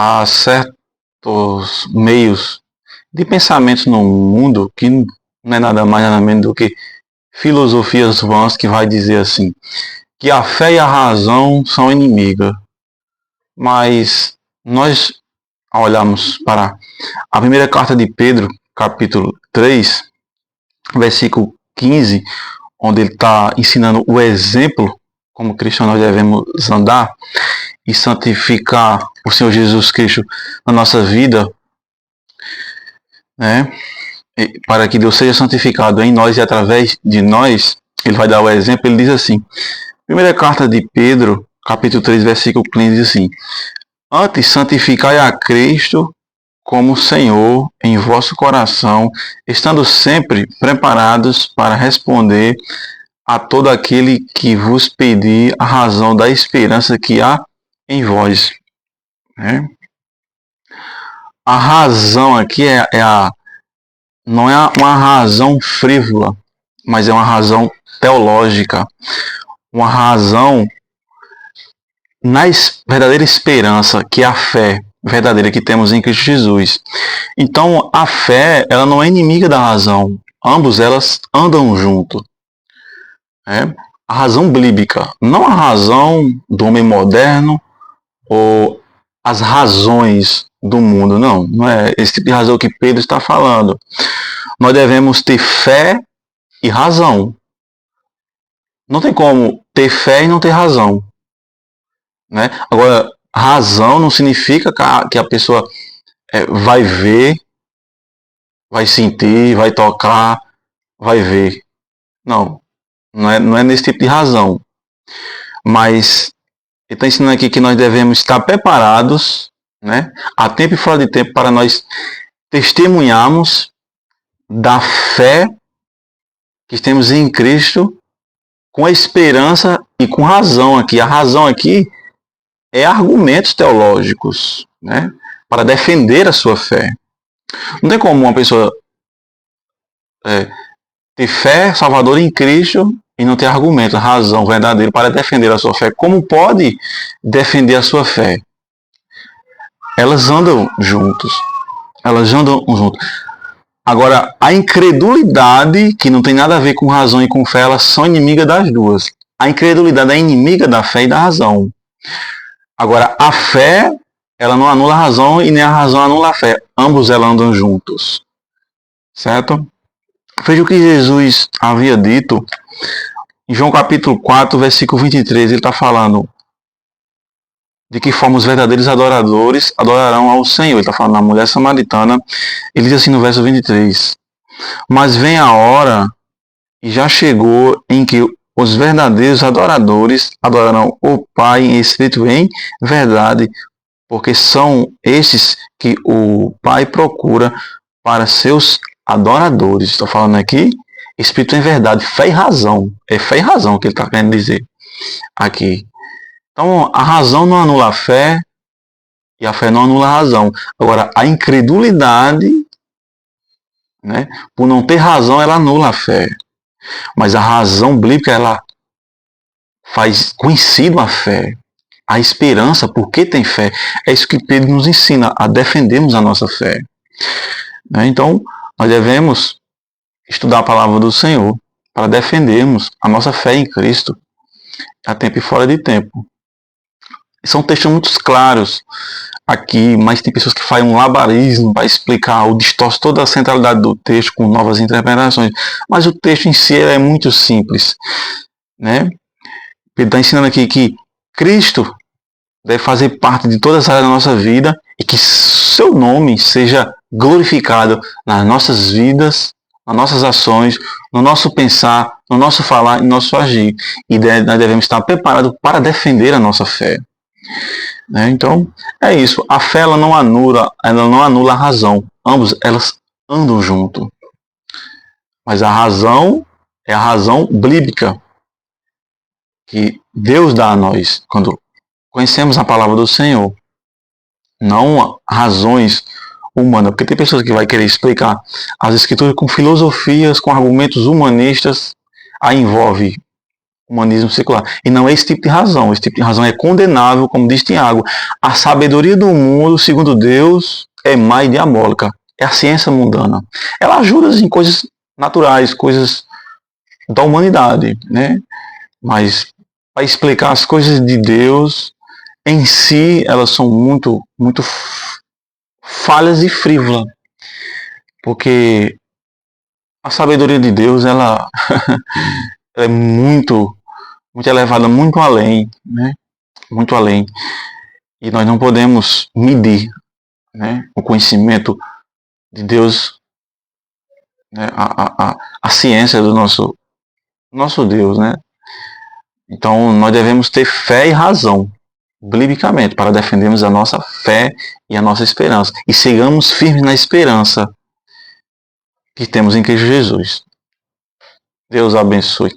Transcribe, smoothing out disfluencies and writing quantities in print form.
há certos meios de pensamentos no mundo que não é nada mais nada menos do que filosofias vãs que vai dizer assim, que a fé e a razão são inimigas. Mas nós, ao olharmos para a primeira carta de Pedro, capítulo 3, versículo 15, onde ele está ensinando o exemplo como cristãos nós devemos andar e santificar o Senhor Jesus Cristo na nossa vida, né? E para que Deus seja santificado em nós e através de nós, ele vai dar o exemplo, ele diz assim, primeira carta de Pedro, capítulo 3, versículo 15, diz assim, antes santificai a Cristo como Senhor em vosso coração, estando sempre preparados para responder a todo aquele que vos pedir a razão da esperança que há em vós. Né? A razão aqui não é uma razão frívola, mas é uma razão teológica, uma razão na verdadeira esperança, que é a fé verdadeira que temos em Cristo Jesus. Então, a fé, ela não é inimiga da razão. Ambos elas andam junto. A razão bíblica, não a razão do homem moderno ou as razões do mundo, não é esse tipo de razão que Pedro está falando. Nós devemos ter fé e razão. Não tem como ter fé e não ter razão. Né? Agora, razão não significa que a pessoa vai ver, vai sentir, vai tocar, vai ver. Não é nesse tipo de razão. Mas ele está ensinando aqui que nós devemos estar preparados, né, a tempo e fora de tempo, para nós testemunharmos da fé que temos em Cristo com esperança e com razão aqui. A razão aqui é argumentos teológicos, né, para defender a sua fé. Não tem como uma pessoa ter fé salvadora em Cristo e não ter argumento, razão verdadeira para defender a sua fé. Como pode defender a sua fé? Elas andam juntos. Elas andam juntos. Agora, a incredulidade, que não tem nada a ver com razão e com fé, elas são inimigas das duas. A incredulidade é inimiga da fé e da razão. Agora, a fé, ela não anula a razão e nem a razão anula a fé. Ambos elas andam juntos. Certo? Veja o que Jesus havia dito em João capítulo 4, versículo 23. Ele está falando de que forma os verdadeiros adoradores adorarão ao Senhor. Ele está falando da mulher samaritana. Ele diz assim no verso 23. Mas vem a hora, e já chegou, em que os verdadeiros adoradores adorarão o Pai em espírito e em verdade, porque são estes que o Pai procura para seus adoradores. Estou falando aqui, espírito em verdade, fé e razão. É fé e razão que ele está querendo dizer aqui. Então, a razão não anula a fé e a fé não anula a razão. Agora, a incredulidade, né, por não ter razão, ela anula a fé. Mas a razão bíblica, ela faz conhecido a fé, a esperança, porque tem fé. É isso que Pedro nos ensina, a defendermos a nossa fé. Então, nós devemos estudar a palavra do Senhor para defendermos a nossa fé em Cristo a tempo e fora de tempo. São textos muito claros aqui, mas tem pessoas que fazem um labarismo para explicar ou distorce toda a centralidade do texto com novas interpretações. Mas o texto em si é muito simples. Né? Ele está ensinando aqui que Cristo deve fazer parte de todas as áreas da nossa vida e que seu nome seja glorificado nas nossas vidas, nas nossas ações, no nosso pensar, no nosso falar e no nosso agir. E nós devemos estar preparados para defender a nossa fé. Então, é isso. A fé ela não anula a razão. Ambos elas andam junto. Mas a razão é a razão bíblica que Deus dá a nós quando conhecemos a palavra do Senhor. Não razões humanas. Porque tem pessoas que vão querer explicar as escrituras com filosofias, com argumentos humanistas. Aí envolve humanismo secular. E não é esse tipo de razão. Esse tipo de razão é condenável, como diz Tiago. A sabedoria do mundo, segundo Deus, é má e diabólica. É a ciência mundana. Ela ajuda em coisas naturais, coisas da humanidade, né? Mas para explicar as coisas de Deus, em si, elas são muito falhas e frívolas. Porque a sabedoria de Deus, ela é muito elevada, muito além, né? Muito além. E nós não podemos medir, né, o conhecimento de Deus, né, a ciência do nosso Deus, né? Então nós devemos ter fé e razão, biblicamente, para defendermos a nossa fé e a nossa esperança. E sigamos firmes na esperança que temos em Cristo Jesus. Deus abençoe.